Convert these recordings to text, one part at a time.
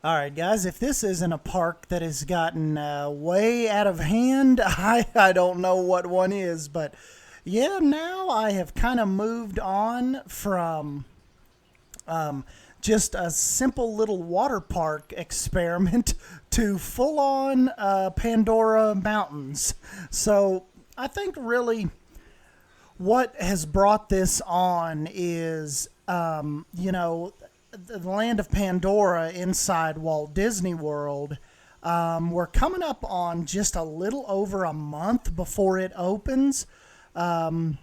All right, guys, if this isn't a park that has gotten way out of hand, I don't know what one is. But yeah, now I have kind of moved on from just a simple little water park experiment to full on Pandora mountains. So I think really what has brought this on is, the land of Pandora inside Walt Disney World. We're coming up on just a little over a month before it opens. Or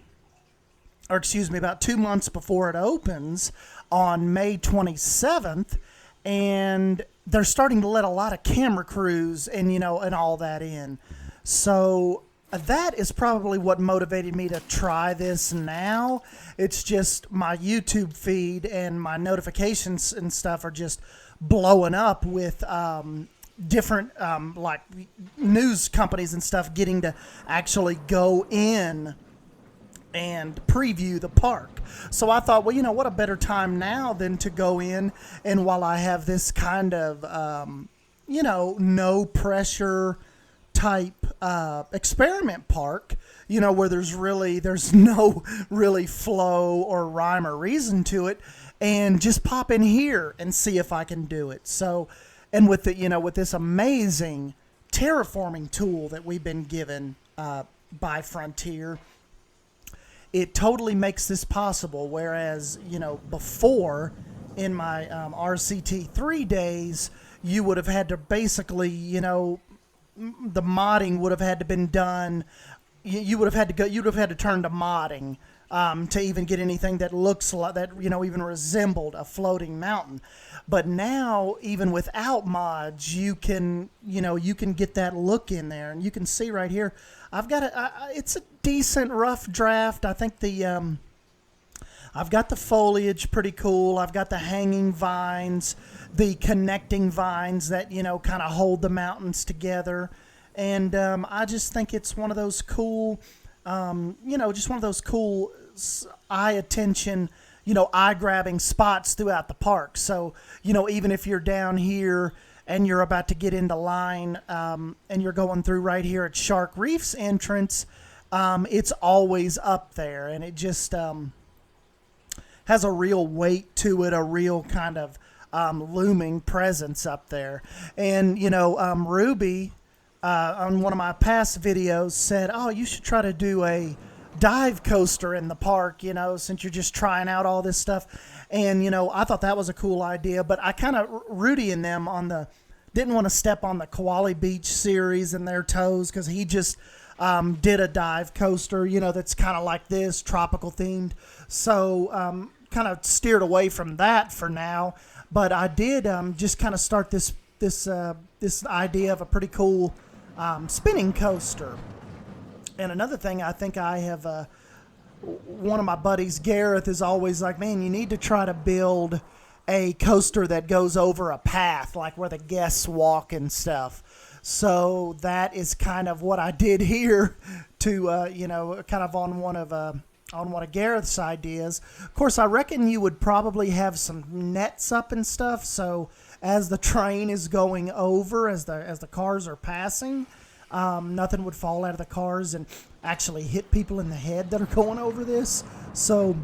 excuse me, about 2 months before it opens on May 27th. And they're starting to let a lot of camera crews and all that in. So that is probably what motivated me to try this now. It's just my YouTube feed and my notifications and stuff are just blowing up with different like news companies and stuff getting to actually go in and preview the park. So I thought, well, what a better time now than to go in, and while I have this kind of no pressure type experiment park, where there's no really flow or rhyme or reason to it, and just pop in here and see if I can do it. So, and with with this amazing terraforming tool that we've been given by Frontier, it totally makes this possible. Whereas, before in my RCT3 days, you would have had to basically, the modding would have had to been done. You would have had to go. You'd have had to turn to modding to even get anything that looks like that. Even resembled a floating mountain. But now, even without mods, you can get that look in there, and you can see right here. I've got it's a decent rough draft. I think I've got the foliage pretty cool. I've got the hanging vines, the connecting vines that, kind of hold the mountains together. And I just think it's one of those cool, just one of those cool eye-attention, eye-grabbing spots throughout the park. So, even if you're down here and you're about to get into line and you're going through right here at Shark Reef's entrance, it's always up there. And it just has a real weight to it, a real kind of looming presence up there. And, Ruby, on one of my past videos, said, oh, you should try to do a dive coaster in the park, since you're just trying out all this stuff. And, I thought that was a cool idea, but I kind of, Rudy and them didn't want to step on the Koala Beach series and their toes, because he just did a dive coaster, that's kind of like this, tropical themed. So kind of steered away from that for now. But I did just kind of start this idea of a pretty cool spinning coaster. And another thing, I think I have one of my buddies, Gareth, is always like, man, you need to try to build a coaster that goes over a path, like where the guests walk and stuff. So that is kind of what I did here to, kind of on one of Gareth's ideas. Of course, I reckon you would probably have some nets up and stuff. So as the train is going over, as the cars are passing, nothing would fall out of the cars and actually hit people in the head that are going over this. So,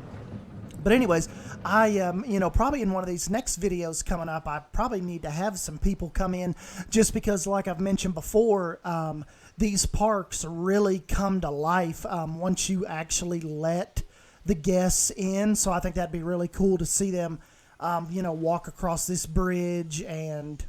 but anyways, I, probably in one of these next videos coming up, I probably need to have some people come in, just because, like I've mentioned before, these parks really come to life once you actually let the guests in. So I think that'd be really cool to see them, walk across this bridge and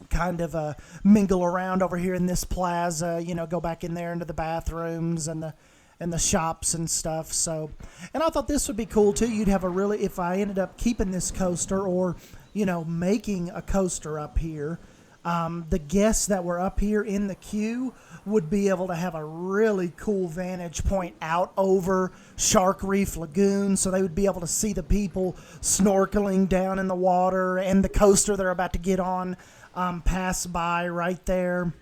kind of mingle around over here in this plaza, go back in there into the bathrooms and the shops and stuff. So, and I thought this would be cool too. You'd have if I ended up keeping this coaster or, making a coaster up here, the guests that were up here in the queue would be able to have a really cool vantage point out over Shark Reef Lagoon. So they would be able to see the people snorkeling down in the water and the coaster they're about to get on pass by right there,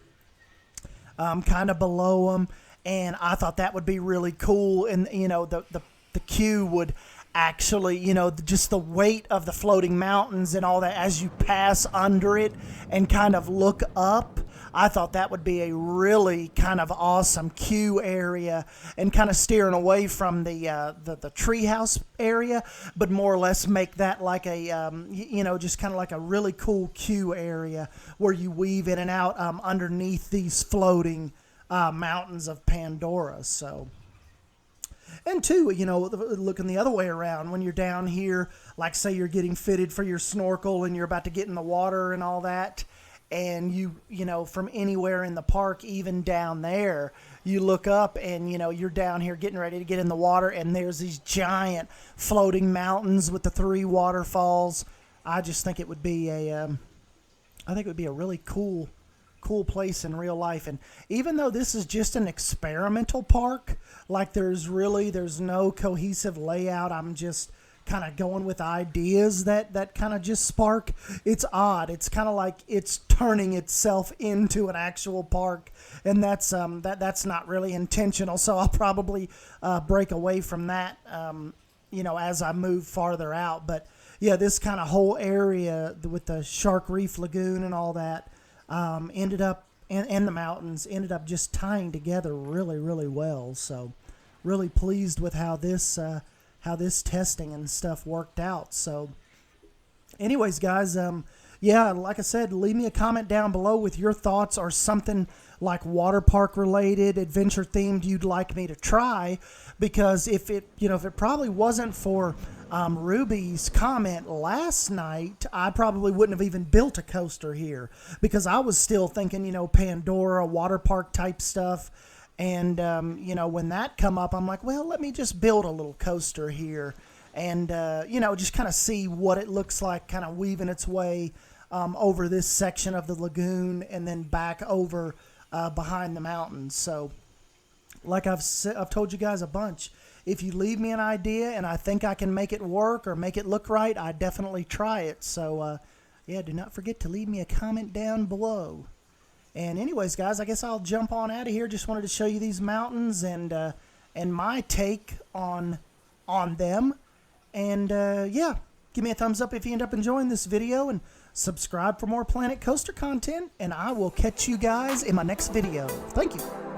kind of below them. And I thought that would be really cool. And, the queue would actually, you know, just the weight of the floating mountains and all that as you pass under it and kind of look up. I thought that would be a really kind of awesome queue area, and kind of steering away from the treehouse area, but more or less make that like a you know, just kind of like a really cool queue area where you weave in and out underneath these floating mountains of Pandora. So. And two, you know, looking the other way around, when you're down here, like say you're getting fitted for your snorkel and you're about to get in the water and all that, and you know, from anywhere in the park, even down there, you look up and, you know, you're down here getting ready to get in the water, and there's these giant floating mountains with the 3 waterfalls. I just think it would be a really cool place in real life. And even though this is just an experimental park, like there's no cohesive layout, I'm just kind of going with ideas that kind of just spark. It's odd. It's kind of like it's turning itself into an actual park, and that's not really intentional. So I'll probably break away from that, you know, as I move farther out. But yeah, this kind of whole area with the Shark Reef Lagoon and all that ended up, and the mountains ended up just tying together really, really well. So really pleased with how this testing and stuff worked out. So anyways, guys, yeah, like I said, leave me a comment down below with your thoughts, or something like water park related, adventure themed you'd like me to try, because if it probably wasn't for Ruby's comment last night, I probably wouldn't have even built a coaster here, because I was still thinking, you know, Pandora, water park type stuff. And, you know, when that come up, I'm like, well, let me just build a little coaster here and, you know, just kind of see what it looks like, kind of weaving its way over this section of the lagoon and then back over behind the mountains. So like I've told you guys a bunch, if you leave me an idea and I think I can make it work or make it look right, I definitely try it. So, yeah, do not forget to leave me a comment down below. And anyways, guys, I guess I'll jump on out of here. Just wanted to show you these mountains and my take on them. And yeah, give me a thumbs up if you end up enjoying this video, and subscribe for more Planet Coaster content. And I will catch you guys in my next video. Thank you.